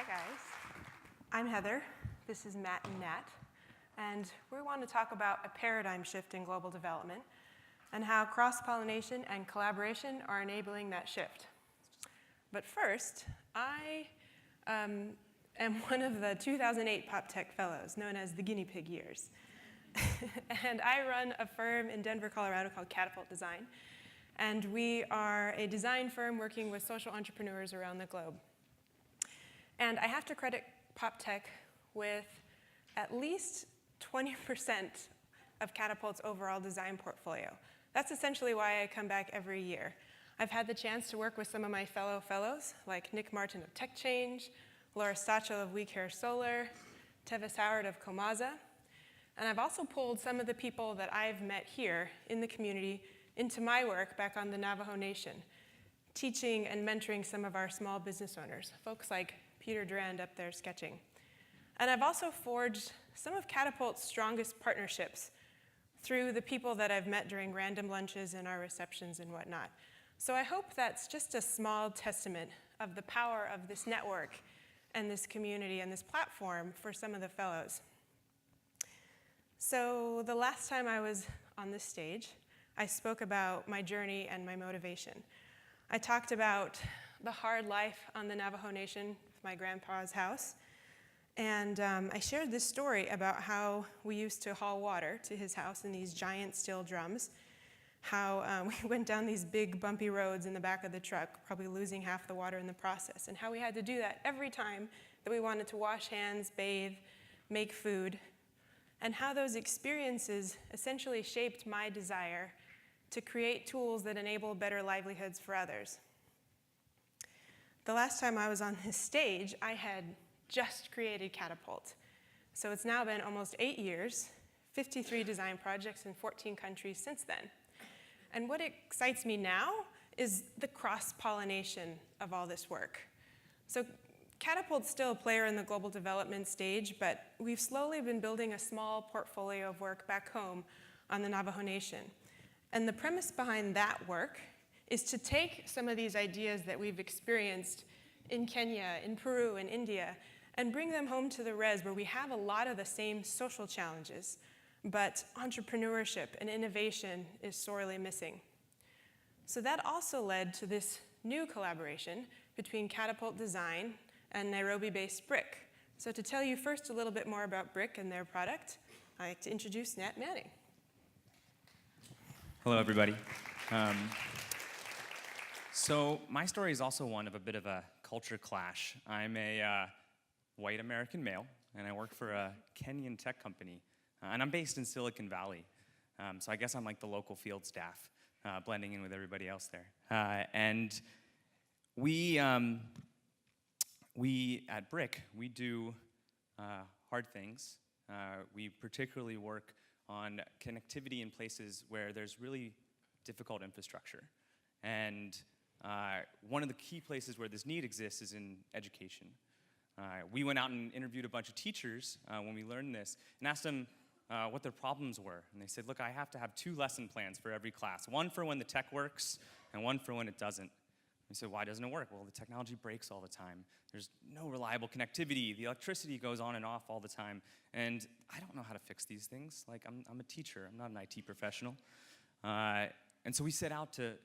guys. I'm Heather. This is Matt and Nat. And we want to talk about a paradigm shift in global development and how cross-pollination and collaboration are enabling that shift. But first, I am one of the 2008 PopTech Fellows, known as the guinea pig years. And I run a firm in Denver, Colorado called Catapult Design. And we are a design firm working with social entrepreneurs around the globe. And I have to credit PopTech with at least 20% of Catapult's overall design portfolio. That's essentially why I come back every year. I've had the chance to work with some of my fellow fellows, like Nick Martin of Tech Change, Laura Stachel of We Care Solar, Tevis Howard of Komaza. And I've also pulled some of the people that I've met here in the community into my work back on the Navajo Nation, teaching and mentoring some of our small business owners, folks like Peter Durand up there sketching. And I've also forged some of Catapult's strongest partnerships through the people that I've met during random lunches and our receptions and whatnot. So I hope that's just a small testament of the power of this network and this community and this platform for some of the fellows. So the last time I was on this stage, I spoke about my journey and my motivation. I talked about the hard life on the Navajo Nation with my grandpa's house. And I shared this story about how we used to haul water to his house in these giant steel drums, how we went down these big bumpy roads in the back of the truck, probably losing half the water in the process, and how we had to do that every time that we wanted to wash hands, bathe, make food, and how those experiences essentially shaped my desire to create tools that enable better livelihoods for others. The last time I was on this stage, I had just created Catapult. So it's now been almost 8 years, 53 design projects in 14 countries since then. And what excites me now is the cross-pollination of all this work. So Catapult's still a player in the global development stage, but we've slowly been building a small portfolio of work back home on the Navajo Nation. And the premise behind that work is to take some of these ideas that we've experienced in Kenya, in Peru, in India, and bring them home to the res where we have a lot of the same social challenges, but entrepreneurship and innovation is sorely missing. So that also led to this new collaboration between Catapult Design and Nairobi-based BRCK. So to tell you first a little bit more about BRCK and their product, I'd like to introduce Nat Manning. Hello, everybody. So my story is also one of a bit of a culture clash. I'm a white American male, and I work for a Kenyan tech company, and I'm based in Silicon Valley. So I guess I'm like the local field staff, blending in with everybody else there. And we at BRCK, we do hard things. We particularly work on connectivity in places where there's really difficult infrastructure. And one of the key places where this need exists is in education. We went out and interviewed a bunch of teachers when we learned this and asked them what their problems were. And they said, look, I have to have 2 lesson plans for every class, one for when the tech works and one for when it doesn't. We said, why doesn't it work? Well, the technology breaks all the time. There's no reliable connectivity. The electricity goes on and off all the time. And I don't know how to fix these things. Like, I'm a teacher. I'm not an IT professional. And so we set out to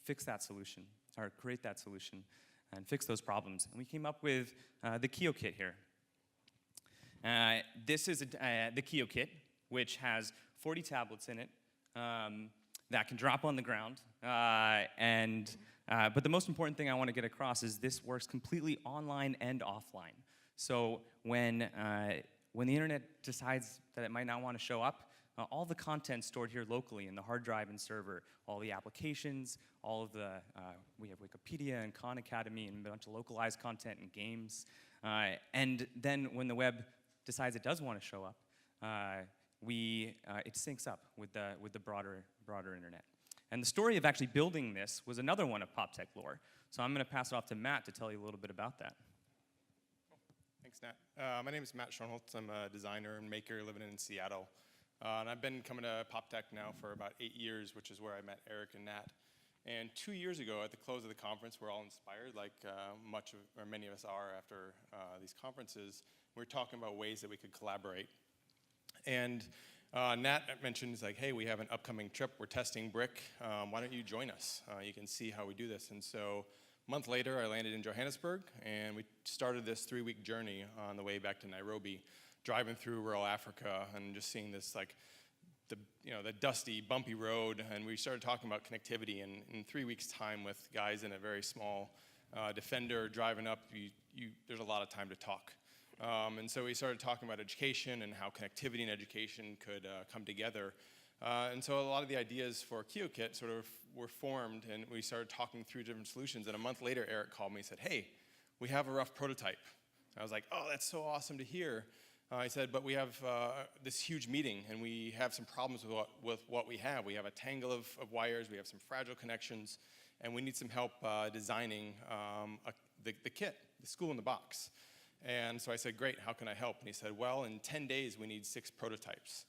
fix that solution, or create that solution, and fix those problems. And we came up with the Kio Kit here. This is the Kio Kit, which has 40 tablets in it that can drop on the ground. But the most important thing I want to get across is this works completely online and offline. So when the internet decides that it might not want to show up, all the content stored here locally in the hard drive and server, all the applications, all of the, we have Wikipedia and Khan Academy and a bunch of localized content and games. And then when the web decides it does want to show up, it syncs up with the broader internet. And the story of actually building this was another one of PopTech lore. So I'm going to pass it off to Matt to tell you a little bit about that. Thanks, Nat. My name is Matt Schoenholz. I'm a designer and maker living in Seattle. And I've been coming to PopTech now for about 8 years, which is where I met Erik and Nat. And 2 years ago, at the close of the conference, we're all inspired, like many of us are after these conferences. We're talking about ways that we could collaborate. And Nat mentioned, he's like, hey, we have an upcoming trip. We're testing BRCK. Why don't you join us? You can see how we do this. And so a month later, I landed in Johannesburg, and we started this 3-week journey on the way back to Nairobi, driving through rural Africa and just seeing this, like, the dusty, bumpy road. And we started talking about connectivity. And in 3 weeks' time, with guys in a very small Defender driving up, there's a lot of time to talk. And so we started talking about education and how connectivity and education could come together. And so a lot of the ideas for Kio Kit sort of were formed, and we started talking through different solutions. And a month later, Erik called me and said, hey, we have a rough prototype. I was like, oh, that's so awesome to hear. He said, but we have this huge meeting, and we have some problems with what we have. We have a tangle of wires, we have some fragile connections, and we need some help designing the kit, the school in the box. And so I said, great, how can I help? And he said, well, in 10 days, we need 6 prototypes.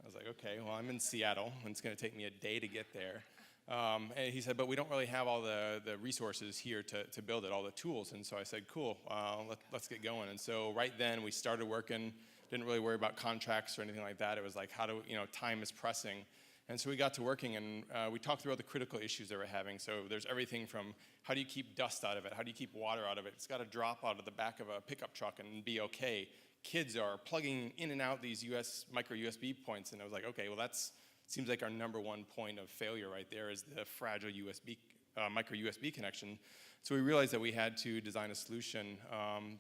I was like, okay, well, I'm in Seattle, and it's going to take me a day to get there. And he said, but we don't really have all the resources here to build it, all the tools. And so I said, cool, let's get going. And so right then, we started working, didn't really worry about contracts or anything like that. It was like, time is pressing. And so we got to working, and we talked through all the critical issues that we're having. So there's everything from how do you keep dust out of it? How do you keep water out of it? It's got to drop out of the back of a pickup truck and be okay. Kids are plugging in and out these micro USB points, and I was like, okay, well, that's seems like our number one point of failure right there is the fragile micro USB connection. So we realized that we had to design a solution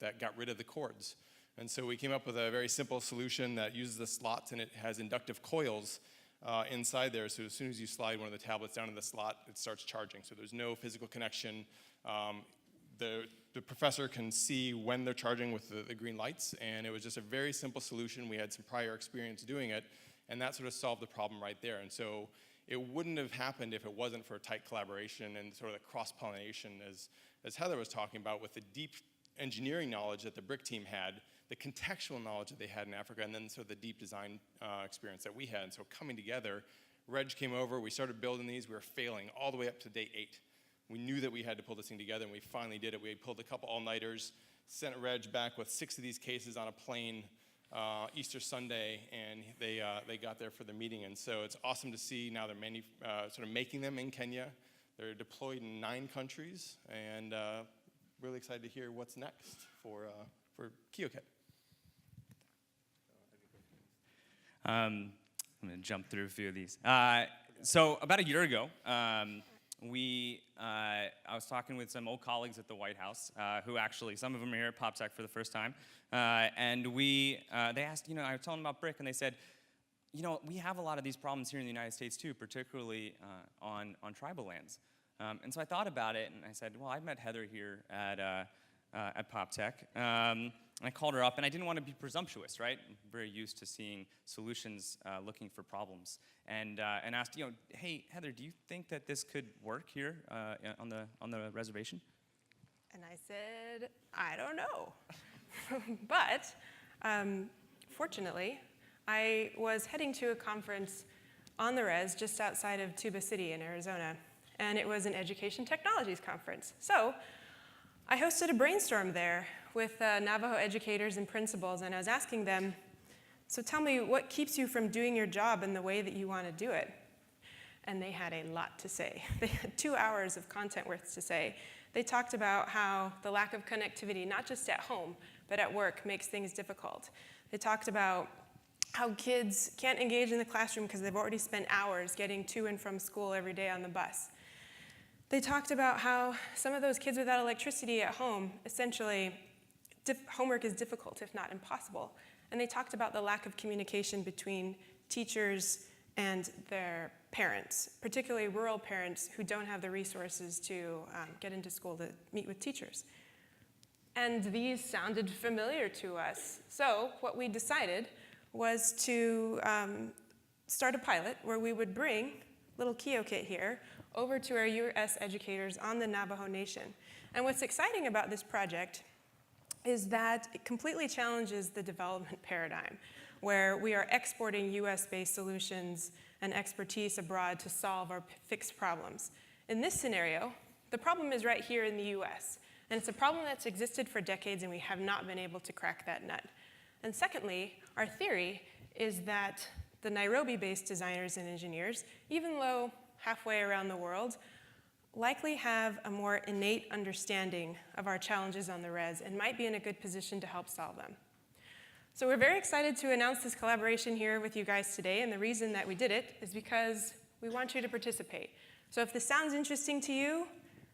that got rid of the cords. And so we came up with a very simple solution that uses the slots, and it has inductive coils inside there. So as soon as you slide one of the tablets down in the slot, it starts charging. So there's no physical connection. The professor can see when they're charging with the green lights, and it was just a very simple solution. We had some prior experience doing it, and that sort of solved the problem right there. And so it wouldn't have happened if it wasn't for tight collaboration and sort of the cross-pollination, as Heather was talking about, with the deep engineering knowledge that the BRCK team had, the contextual knowledge that they had in Africa, and then sort of the deep design experience that we had. And so coming together, Reg came over, we started building these, we were failing all the way up to day 8. We knew that we had to pull this thing together, and we finally did it. We pulled a couple all-nighters, sent Reg back with 6 of these cases on a plane Easter Sunday, and they got there for the meeting. And so it's awesome to see now they're sort of making them in Kenya. They're deployed in 9 countries, and really excited to hear what's next for Kio Kit. I'm going to jump through a few of these. So about a year ago, I was talking with some old colleagues at the White House, who actually, some of them are here at PopTech for the first time, and they asked, I was telling them about BRCK, and they said, we have a lot of these problems here in the United States too, particularly on tribal lands. And so I thought about it, and I said, well, I met Heather here at PopTech. And I called her up, and I didn't want to be presumptuous, right? I'm very used to seeing solutions looking for problems. And asked, hey, Heather, do you think that this could work here on the reservation? And I said, I don't know. But fortunately, I was heading to a conference on the res just outside of Tuba City in Arizona, and it was an education technologies conference. So I hosted a brainstorm there with Navajo educators and principals, and I was asking them, so tell me, what keeps you from doing your job in the way that you want to do it? And they had a lot to say. They had 2 hours of content worth to say. They talked about how the lack of connectivity, not just at home, but at work, makes things difficult. They talked about how kids can't engage in the classroom because they've already spent hours getting to and from school every day on the bus. They talked about how some of those kids without electricity at home, essentially, homework is difficult, if not impossible. And they talked about the lack of communication between teachers and their parents, particularly rural parents who don't have the resources to get into school to meet with teachers. And these sounded familiar to us. So what we decided was to start a pilot where we would bring little Kio Kit here over to our US educators on the Navajo Nation. And what's exciting about this project is that it completely challenges the development paradigm, where we are exporting US-based solutions and expertise abroad to solve our fixed problems. In this scenario, the problem is right here in the US, and it's a problem that's existed for decades and we have not been able to crack that nut. And secondly, our theory is that the Nairobi-based designers and engineers, even though halfway around the world, likely have a more innate understanding of our challenges on the res and might be in a good position to help solve them. So we're very excited to announce this collaboration here with you guys today, and the reason that we did it is because we want you to participate. So if this sounds interesting to you,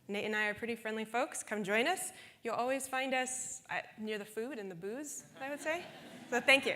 Nate and I are pretty friendly folks. Come join us. You'll always find us near the food and the booze, I would say. So thank you.